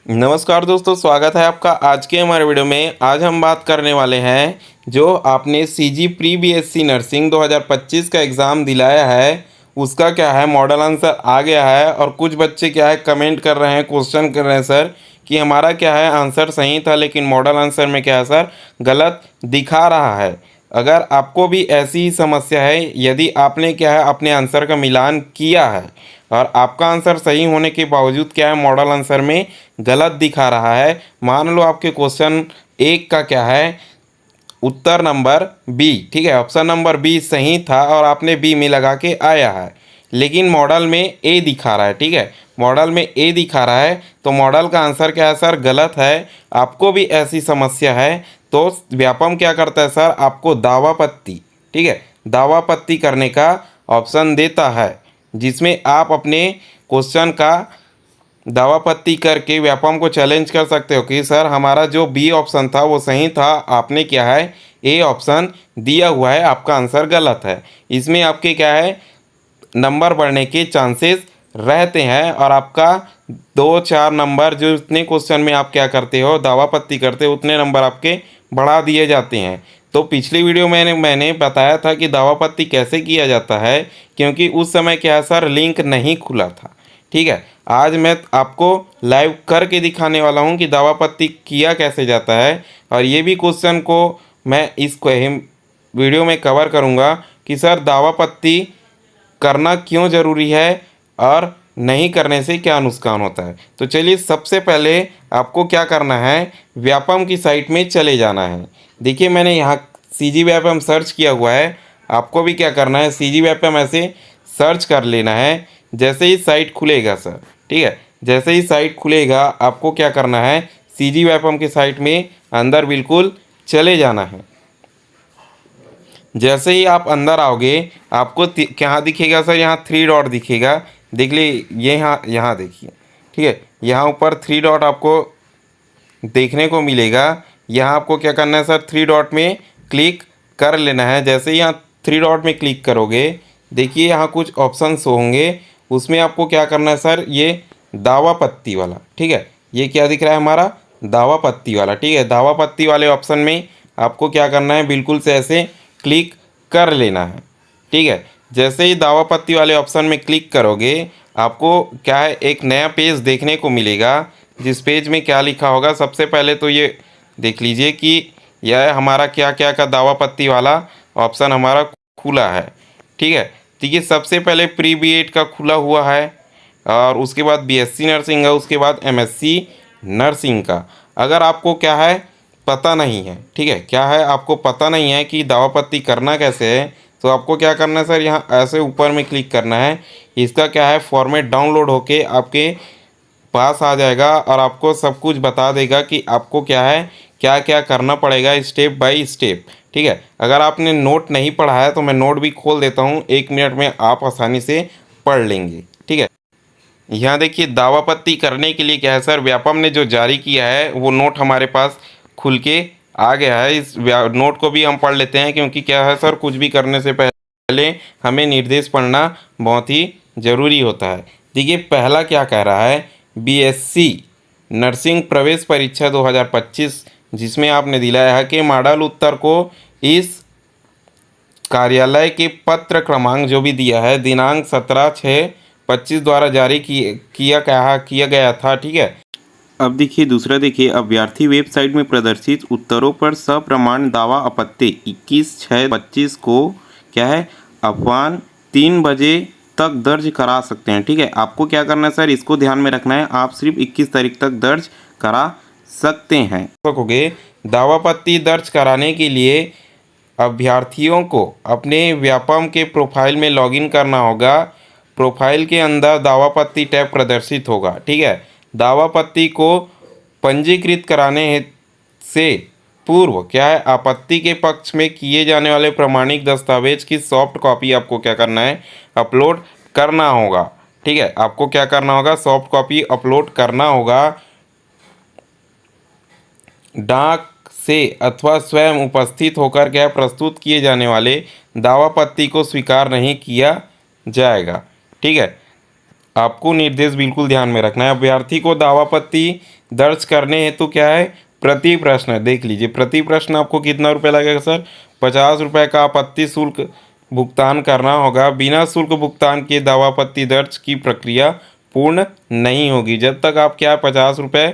नमस्कार दोस्तों, स्वागत है आपका आज के हमारे वीडियो में। आज हम बात करने वाले हैं जो आपने सीजी प्री बीएससी नर्सिंग 2025 का एग्ज़ाम दिलाया है, उसका क्या है मॉडल आंसर आ गया है। और कुछ बच्चे क्या है कमेंट कर रहे हैं, क्वेश्चन कर रहे हैं सर कि हमारा क्या है आंसर सही था लेकिन मॉडल आंसर में क्या है सर गलत दिखा रहा है। अगर आपको भी ऐसी ही समस्या है, यदि आपने क्या है अपने आंसर का मिलान किया है और आपका आंसर सही होने के बावजूद क्या है मॉडल आंसर में गलत दिखा रहा है, मान लो आपके क्वेश्चन एक का क्या है उत्तर नंबर बी, ठीक है, ऑप्शन नंबर बी सही था और आपने बी में लगा के आया है, लेकिन मॉडल में ए दिखा रहा है, ठीक है, मॉडल में ए दिखा रहा है तो मॉडल का आंसर क्या है सर गलत है। आपको भी ऐसी समस्या है तो व्यापम क्या करता है सर, आपको दावा पत्ती, ठीक है, दावा पत्ती करने का ऑप्शन देता है, जिसमें आप अपने क्वेश्चन का दावापत्ती करके व्यापम को चैलेंज कर सकते हो कि सर हमारा जो बी ऑप्शन था वो सही था, आपने क्या है ए ऑप्शन दिया हुआ है, आपका आंसर गलत है। इसमें आपके क्या है नंबर बढ़ने के चांसेस रहते हैं और आपका 2-4 नंबर जो इतने क्वेश्चन में आप क्या करते हो दावापत्ती करते हो उतने नंबर आपके बढ़ा दिए जाते हैं। तो पिछली वीडियो में मैंने बताया था कि दावापत्ती कैसे किया जाता है, क्योंकि उस समय क्या है सर लिंक नहीं खुला था, ठीक है। आज मैं आपको लाइव करके दिखाने वाला हूं कि दावापत्ती किया कैसे जाता है और ये भी क्वेश्चन को मैं इस वीडियो में कवर करूंगा कि सर दावापत्ती करना क्यों ज़रूरी है और नहीं करने से क्या नुकसान होता है। तो चलिए सबसे पहले आपको क्या करना है, व्यापम की साइट में चले जाना है। देखिए मैंने यहाँ सीजी व्यापम सर्च किया हुआ है, आपको भी क्या करना है सीजी व्यापम ऐसे सर्च कर लेना है। जैसे ही साइट खुलेगा सर, ठीक है, जैसे ही साइट खुलेगा आपको क्या करना है सीजी व्यापम की साइट में अंदर बिल्कुल चले जाना है। जैसे ही आप अंदर आओगे आपको क्या दिखेगा सर, यहाँ 3 डॉट दिखेगा, देख ली ये यहाँ देखिए, ठीक है, यहाँ ऊपर 3 डॉट आपको देखने को मिलेगा। यहाँ आपको क्या करना है सर 3 डॉट में क्लिक कर लेना है। जैसे ही यहाँ 3 डॉट में क्लिक करोगे देखिए यहाँ कुछ ऑप्शंस होंगे, उसमें आपको क्या करना है सर ये दावा पत्ती वाला, ठीक है, ये क्या दिख रहा है हमारा दावा पत्ती वाला, ठीक है, दावा पत्ती वाले ऑप्शन में आपको क्या करना है बिल्कुल से ऐसे क्लिक कर लेना है, ठीक है। जैसे ही दावा पत्ती वाले ऑप्शन में क्लिक करोगे आपको क्या है एक नया पेज देखने को मिलेगा, जिस पेज में क्या लिखा होगा सबसे पहले तो ये देख लीजिए कि यह हमारा क्या क्या का दावा पत्ती वाला ऑप्शन हमारा खुला है, ठीक है। तो ये सबसे पहले प्री बीएड का खुला हुआ है और उसके बाद बीएससी नर्सिंग है, उसके बाद एमएससी नर्सिंग का। अगर आपको क्या है पता नहीं है, ठीक है, क्या है आपको पता नहीं है कि दावापत्ती करना कैसे है, तो आपको क्या करना है सर यहाँ ऐसे ऊपर में क्लिक करना है। इसका क्या है फॉर्मेट डाउनलोड होके आपके पास आ जाएगा और आपको सब कुछ बता देगा कि आपको क्या है क्या क्या करना पड़ेगा स्टेप बाय स्टेप, ठीक है। अगर आपने नोट नहीं पढ़ा है तो मैं नोट भी खोल देता हूँ, 1 मिनट में आप आसानी से पढ़ लेंगे, ठीक है। यहाँ देखिए दावापत्ती करने के लिए क्या है सर व्यापम ने जो जारी किया है वो नोट हमारे पास खुल के आ गया है। इस नोट को भी हम पढ़ लेते हैं, क्योंकि क्या है सर कुछ भी करने से पहले हमें निर्देश पढ़ना बहुत ही ज़रूरी होता है। देखिए पहला क्या कह रहा है, बीएससी नर्सिंग प्रवेश परीक्षा 2025 जिसमें आपने दिलाया है कि मॉडल उत्तर को इस कार्यालय के पत्र क्रमांक जो भी दिया है दिनांक 17/6/25 द्वारा जारी किया गया था, ठीक है। अब देखिए दूसरा देखिए, अभ्यर्थी वेबसाइट में प्रदर्शित उत्तरों पर सप्रमाण दावा आपत्ति 21/6/25 को क्या है अपवान 3 बजे तक दर्ज करा सकते हैं, ठीक है। आपको क्या करना है सर इसको ध्यान में रखना है, आप सिर्फ 21 तारीख तक दर्ज करा सकते हैं। दावापत्ती दर्ज कराने के लिए अभ्यर्थियों को अपने व्यापम के प्रोफाइल में लॉगिन करना होगा। प्रोफाइल के अंदर दावापत्ती टैब प्रदर्शित होगा, ठीक है। दावापत्ती को पंजीकृत कराने से पूर्व क्या है आपत्ति के पक्ष में किए जाने वाले प्रमाणिक दस्तावेज की सॉफ्ट कॉपी आपको क्या करना है अपलोड करना होगा, ठीक है। आपको क्या करना होगा सॉफ्ट कॉपी अपलोड करना होगा। डाक से अथवा स्वयं उपस्थित होकर क्या प्रस्तुत किए जाने वाले दावापत्ती को स्वीकार नहीं किया जाएगा, ठीक है। आपको निर्देश बिल्कुल ध्यान में रखना है। अभ्यर्थी को दावापत्ती दर्ज करने हेतु क्या है, प्रति प्रश्न। देख लीजिए, प्रति प्रश्न आपको कितना रुपये लगेगा सर, 50 रुपये का आपत्ति शुल्क भुगतान करना होगा। बिना शुल्क भुगतान किए दावापत्ति दर्ज की प्रक्रिया पूर्ण नहीं होगी। जब तक आप क्या 50 रुपये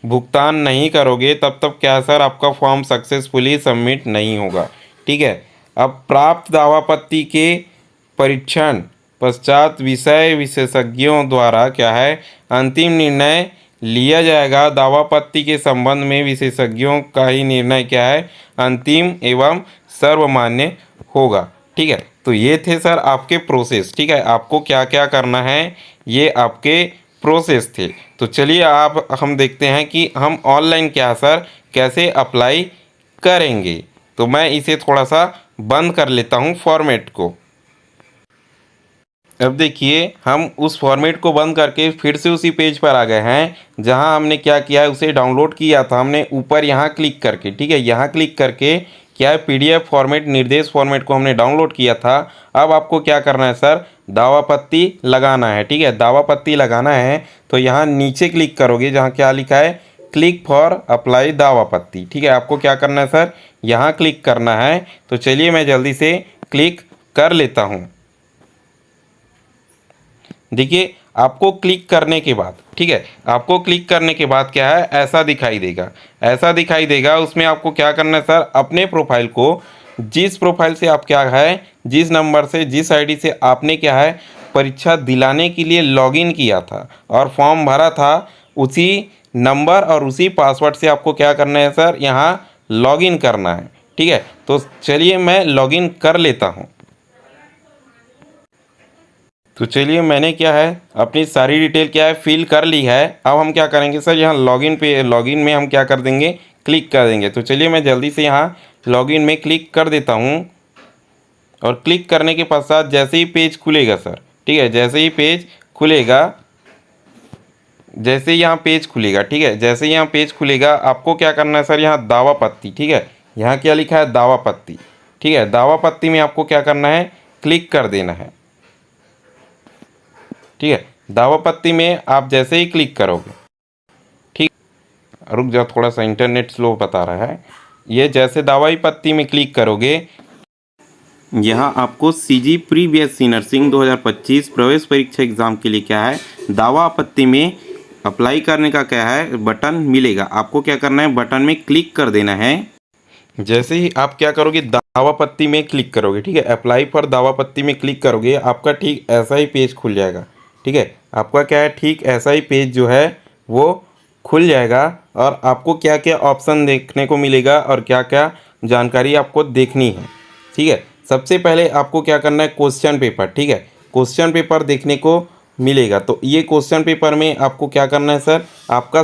भुगतान नहीं करोगे तब तक क्या सर आपका फॉर्म सक्सेसफुली सबमिट नहीं होगा। ठीक है। अब प्राप्त दावापत्ति के परीक्षण पश्चात विषय विशेषज्ञों द्वारा क्या है अंतिम निर्णय लिया जाएगा। दावापत्ति के संबंध में विशेषज्ञों का ही निर्णय क्या है अंतिम एवं सर्वमान्य होगा। ठीक है। तो ये थे सर आपके प्रोसेस। ठीक है, आपको क्या क्या करना है ये आपके प्रोसेस थे। तो चलिए आप हम देखते हैं कि हम ऑनलाइन क्या सर कैसे अप्लाई करेंगे। तो मैं इसे थोड़ा सा बंद कर लेता हूँ फॉर्मेट को। अब देखिए हम उस फॉर्मेट को बंद करके फिर से उसी पेज पर आ गए हैं जहां हमने क्या किया है उसे डाउनलोड किया था हमने ऊपर यहाँ क्लिक करके। ठीक है, यहाँ क्लिक करके क्या है पीडीएफ फॉर्मेट निर्देश फॉर्मेट को हमने डाउनलोड किया था। अब आपको क्या करना है सर, दावापत्ति लगाना है। ठीक है, दावापत्ति लगाना है तो यहाँ नीचे क्लिक करोगे जहाँ क्या लिखा है क्लिक फॉर अप्लाई दावापत्ति। ठीक है, आपको क्या करना है सर, यहाँ क्लिक करना है। तो चलिए मैं जल्दी से क्लिक कर लेता हूँ। देखिए आपको क्लिक करने के बाद, ठीक है, आपको क्लिक करने के बाद क्या है ऐसा दिखाई देगा, ऐसा दिखाई देगा। उसमें आपको क्या करना है सर, अपने प्रोफाइल को जिस प्रोफाइल से आप क्या है जिस नंबर से जिस आईडी से आपने क्या है परीक्षा दिलाने के लिए लॉगिन किया था और फॉर्म भरा था उसी नंबर और उसी पासवर्ड से आपको क्या करना है सर यहाँ लॉगिन करना है। ठीक है, तो चलिए मैं लॉगिन कर लेता हूँ। तो चलिए मैंने क्या है अपनी सारी डिटेल क्या है फिल कर ली है। अब हम क्या करेंगे सर यहाँ लॉगिन में हम क्या कर देंगे क्लिक कर देंगे। तो चलिए मैं जल्दी से यहाँ लॉगिन में क्लिक कर देता हूँ और क्लिक करने के पश्चात जैसे ही पेज खुलेगा सर, ठीक है, जैसे ही पेज खुलेगा, जैसे यहाँ पेज खुलेगा, ठीक है, जैसे यहाँ पेज खुलेगा आपको क्या करना है सर यहाँ दावापत्ति, ठीक है, यहाँ क्या लिखा है दावापत्ति। ठीक है, दावापत्ति में आपको क्या करना है क्लिक कर देना है। ठीक है, दावापत्ति में आप जैसे ही क्लिक करोगे, ठीक, रुक जाओ थोड़ा सा इंटरनेट स्लो बता रहा है। ये जैसे दावापत्ति में क्लिक करोगे यहाँ आपको सीजी प्री बीएससी नर्सिंग 2025 प्रवेश परीक्षा एग्ज़ाम के लिए क्या है दावापत्ति में अप्लाई करने का क्या है बटन मिलेगा। आपको क्या करना है बटन में क्लिक कर देना है। जैसे ही आप क्या करोगे दावापत्ति में क्लिक करोगे, ठीक है, अप्लाई फॉर दावापत्ति में क्लिक करोगे आपका ठीक ऐसा ही पेज खुल जाएगा। ठीक है, आपका क्या है ठीक ऐसा ही पेज जो है वो खुल जाएगा और आपको क्या क्या ऑप्शन देखने को मिलेगा और क्या क्या जानकारी आपको देखनी है। ठीक है, सबसे पहले आपको क्या करना है क्वेश्चन पेपर, ठीक है, क्वेश्चन पेपर देखने को मिलेगा। तो ये क्वेश्चन पेपर में आपको क्या करना है सर आपका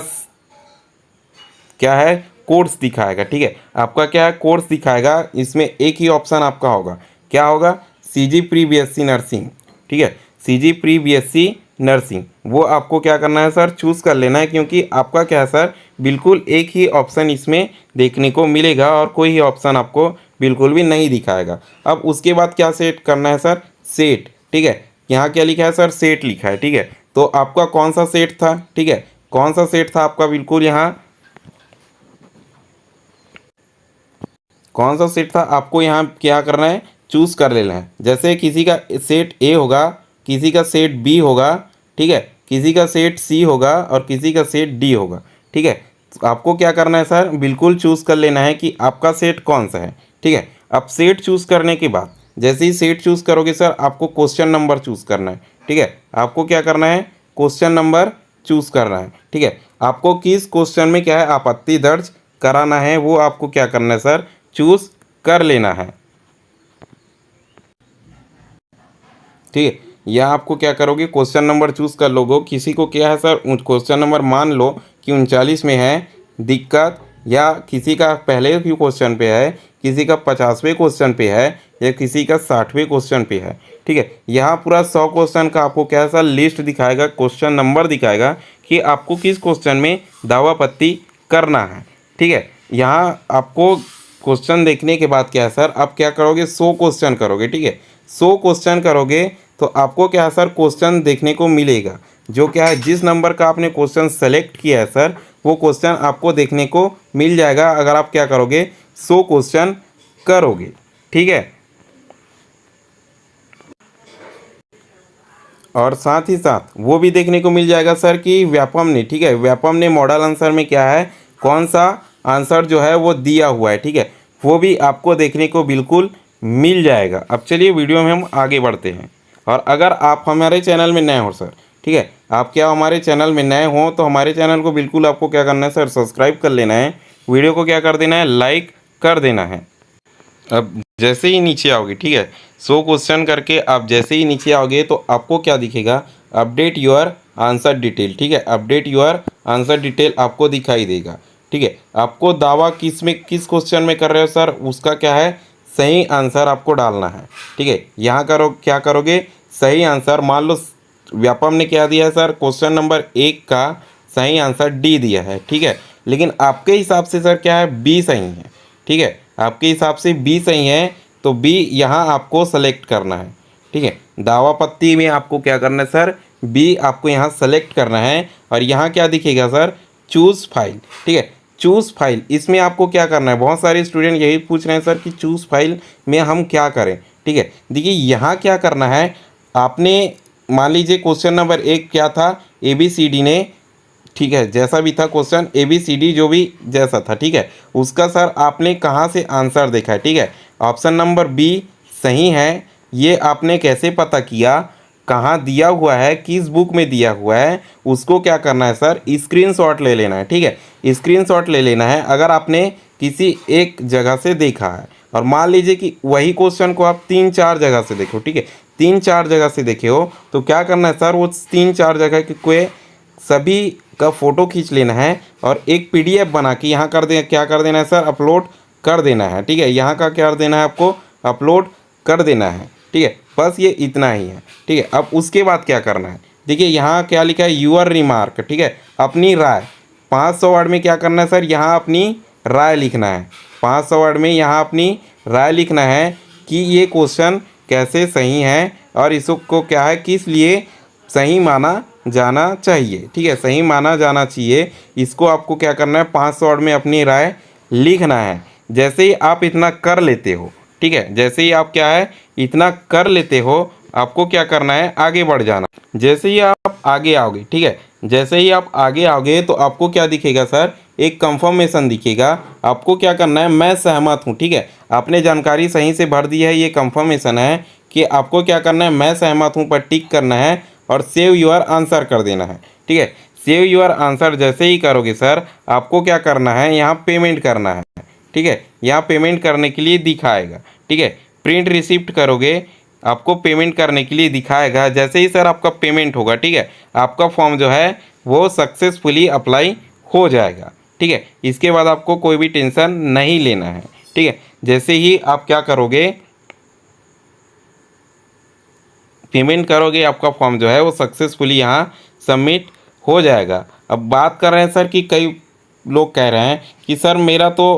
क्या है कोर्स दिखाएगा। ठीक है, आपका क्या है कोर्स दिखाएगा, इसमें एक ही ऑप्शन आपका होगा, क्या होगा सीजी प्री बीएससी नर्सिंग। ठीक है, सीजी प्री बीएससी नर्सिंग वो आपको क्या करना है सर चूज़ कर लेना है क्योंकि आपका क्या है सर बिल्कुल एक ही ऑप्शन इसमें देखने को मिलेगा और कोई ही ऑप्शन आपको बिल्कुल भी नहीं दिखाएगा। अब उसके बाद क्या सेट करना है सर सेट। ठीक है, यहाँ क्या लिखा है सर सेट लिखा है। ठीक है, तो आपका कौन सा सेट था, ठीक है, कौन सा सेट था आपका बिल्कुल यहाँ कौन सा सेट था आपको यहाँ क्या करना है चूज़ कर लेना है। जैसे किसी का सेट ए होगा, किसी का सेट बी होगा, ठीक है, किसी का सेट सी होगा और किसी का सेट डी होगा। ठीक है, तो आपको क्या करना है सर बिल्कुल चूज़ कर लेना है कि आपका सेट कौन सा है। ठीक है, अब सेट चूज़ करने के बाद जैसे ही सेट चूज़ करोगे सर आपको क्वेश्चन नंबर चूज़ करना है। ठीक है, आपको क्या करना है क्वेश्चन नंबर चूज़ करना है। ठीक है, आपको किस क्वेश्चन में क्या है आपत्ति दर्ज कराना है वो आपको क्या करना है सर चूज़ कर लेना है। ठीक है, या आपको क्या करोगे क्वेश्चन नंबर चूज़ कर लोगे। किसी को क्या है सर क्वेश्चन नंबर मान लो कि 39 में है दिक्कत, या किसी का पहले भी क्वेश्चन पे है, किसी का 50वें क्वेश्चन पे है या किसी का 60वें क्वेश्चन पे है। ठीक है, यहाँ पूरा 100 क्वेश्चन का आपको क्या है सर लिस्ट दिखाएगा, क्वेश्चन नंबर दिखाएगा कि आपको किस क्वेश्चन में दावापत्ति करना है। ठीक है, यहाँ आपको क्वेश्चन देखने के बाद क्या है सर आप क्या करोगे 100 क्वेश्चन करोगे। ठीक है, 100 क्वेश्चन करोगे तो आपको क्या है सर क्वेश्चन देखने को मिलेगा। जो क्या है, जिस नंबर का आपने क्वेश्चन सेलेक्ट किया है सर, वो क्वेश्चन आपको देखने को मिल जाएगा अगर आप क्या करोगे, 100 क्वेश्चन करोगे। ठीक है, और साथ ही साथ वो भी देखने को मिल जाएगा सर कि व्यापम ने, ठीक है, व्यापम ने मॉडल आंसर में क्या है, कौन सा आंसर जो है वो दिया हुआ है। ठीक है, वो भी आपको देखने को बिल्कुल मिल जाएगा। अब चलिए वीडियो में हम आगे बढ़ते हैं। और अगर आप हमारे चैनल में नए हो सर, ठीक है, आप क्या हमारे चैनल में नए हो तो हमारे चैनल को बिल्कुल आपको क्या करना है सर, सब्सक्राइब कर लेना है, वीडियो को क्या कर देना है, लाइक कर देना है। अब जैसे ही नीचे आओगे, ठीक है, 100 क्वेश्चन करके आप जैसे ही नीचे आओगे तो आपको क्या दिखेगा, अपडेट योर आंसर डिटेल। ठीक है, अपडेट योर आंसर डिटेल आपको दिखाई देगा। ठीक है, आपको दावा किस में, किस क्वेश्चन में कर रहे हो सर, उसका क्या है, सही आंसर आपको डालना है। ठीक है, यहाँ करो, क्या करोगे, सही आंसर, मान लो व्यापम ने क्या दिया है सर, क्वेश्चन नंबर 1 का सही आंसर डी दिया है। ठीक है, लेकिन आपके हिसाब से सर क्या है, बी सही है। ठीक है, आपके हिसाब से बी सही है तो बी यहाँ आपको सेलेक्ट करना है। ठीक है, दावा पत्ती में आपको क्या करना है सर, बी आपको यहाँ सेलेक्ट करना है। और यहाँ क्या दिखेगा सर, चूज़ फाइल। ठीक है, चूज़ फाइल, इसमें आपको क्या करना है, बहुत सारे स्टूडेंट यही पूछ रहे हैं सर कि चूज़ फाइल में हम क्या करें। ठीक है, देखिए यहाँ क्या करना है, आपने मान लीजिए क्वेश्चन नंबर 1 क्या था, ABCD ने, ठीक है, जैसा भी था क्वेश्चन ABCD जो भी जैसा था, ठीक है, उसका सर आपने कहाँ से आंसर देखा है। ठीक है, ऑप्शन नंबर बी सही है। ये आपने कैसे पता किया, कहाँ दिया हुआ है, किस बुक में दिया हुआ है, उसको क्या करना है सर, स्क्रीनशॉट ले लेना है। ठीक है, स्क्रीनशॉट ले लेना है अगर आपने किसी एक जगह से देखा है। और मान लीजिए कि वही क्वेश्चन को आप 3-4 जगह से देखो, ठीक है, 3-4 जगह से देखे हो तो क्या करना है सर, वो 3-4 जगह के कोई सभी का फ़ोटो खींच लेना है और एक PDF बना के यहाँ कर दे, क्या कर देना है सर, अपलोड कर देना है। ठीक है, यहाँ का क्या कर देना है, आपको अपलोड कर देना है। ठीक है, बस ये इतना ही है। ठीक है, अब उसके बाद क्या करना है, देखिए यहाँ क्या लिखा है, यूअर रिमार्क। ठीक है, अपनी राय, 500 वर्ड में क्या करना है सर, यहाँ अपनी राय लिखना है। 500 वर्ड में यहाँ अपनी राय लिखना है कि ये क्वेश्चन कैसे सही है और इसको क्या है, किस लिए सही माना जाना चाहिए। ठीक है, सही माना जाना चाहिए, इसको आपको क्या करना है, 500 वर्ड में अपनी राय लिखना है। जैसे ही आप इतना कर लेते हो, ठीक है, जैसे ही आप क्या है, इतना कर लेते हो, आपको क्या करना है, आगे बढ़ जाना। जैसे ही आप आगे आओगे, ठीक है, जैसे ही आप आगे आओगे तो आपको क्या दिखेगा सर, एक कंफर्मेशन दिखेगा। आपको क्या करना है, मैं सहमत हूँ। ठीक है, आपने जानकारी सही से भर दी है, ये कंफर्मेशन है कि आपको क्या करना है, मैं सहमत हूँ पर टिक करना है और सेव योर आंसर कर देना है। ठीक है, सेव योर आंसर जैसे ही करोगे सर, आपको क्या करना है, यहाँ पेमेंट करना है। ठीक है, यहाँ पेमेंट करने के लिए दिखाएगा। ठीक है, प्रिंट रिसिप्ट करोगे, आपको पेमेंट करने के लिए दिखाएगा। जैसे ही सर आपका पेमेंट होगा, ठीक है, आपका फॉर्म जो है वो सक्सेसफुली अप्लाई हो जाएगा। ठीक है, इसके बाद आपको कोई भी टेंशन नहीं लेना है। ठीक है, जैसे ही आप क्या करोगे, पेमेंट करोगे, आपका फॉर्म जो है वो सक्सेसफुली यहाँ सबमिट हो जाएगा। अब बात कर रहे हैं सर कि कई लोग कह रहे हैं कि सर मेरा तो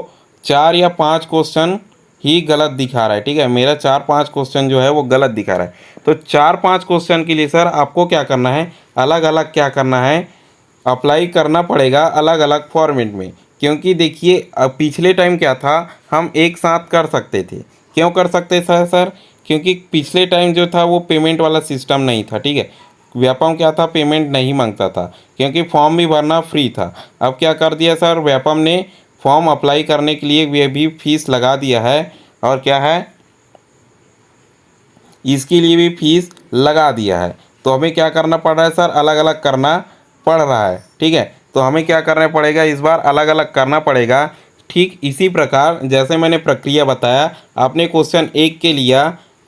4 या 5 क्वेश्चन ही गलत दिखा रहा है। ठीक है, मेरा 4-5 क्वेश्चन जो है वो गलत दिखा रहा है। तो 4-5 क्वेश्चन के लिए सर आपको क्या करना है, अलग अलग क्या करना है, अप्लाई करना पड़ेगा अलग अलग फॉर्मेट में। क्योंकि देखिए पिछले टाइम क्या था, हम एक साथ कर सकते थे। क्यों कर सकते थे सर, क्योंकि पिछले टाइम जो था वो पेमेंट वाला सिस्टम नहीं था। ठीक है, व्यापम क्या था, पेमेंट नहीं मांगता था क्योंकि फॉर्म भी भरना फ्री था। अब क्या कर दिया सर, व्यापम ने फॉर्म अप्लाई करने के लिए ये भी फीस लगा दिया है। और क्या है, इसके लिए भी फीस लगा दिया है। तो हमें क्या करना पड़ रहा है सर, अलग अलग करना पड़ रहा है। ठीक है, तो हमें क्या करना पड़ेगा, इस बार अलग अलग करना पड़ेगा। ठीक इसी प्रकार जैसे मैंने प्रक्रिया बताया, आपने क्वेश्चन 1 के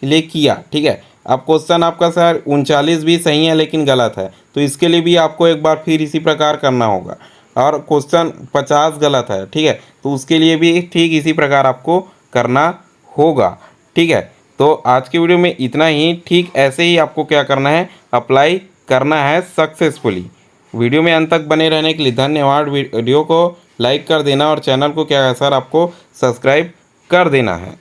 लिए किया। ठीक है, अब क्वेश्चन आपका सर 39 भी सही है लेकिन गलत है, तो इसके लिए भी आपको एक बार फिर इसी प्रकार करना होगा। और क्वेश्चन 50 गलत है, ठीक है, तो उसके लिए भी ठीक इसी प्रकार आपको करना होगा। ठीक है, तो आज की वीडियो में इतना ही। ठीक ऐसे ही आपको क्या करना है, अप्लाई करना है सक्सेसफुली। वीडियो में अंत तक बने रहने के लिए धन्यवाद। वीडियो को लाइक कर देना और चैनल को क्या है सर, आपको सब्सक्राइब कर देना है।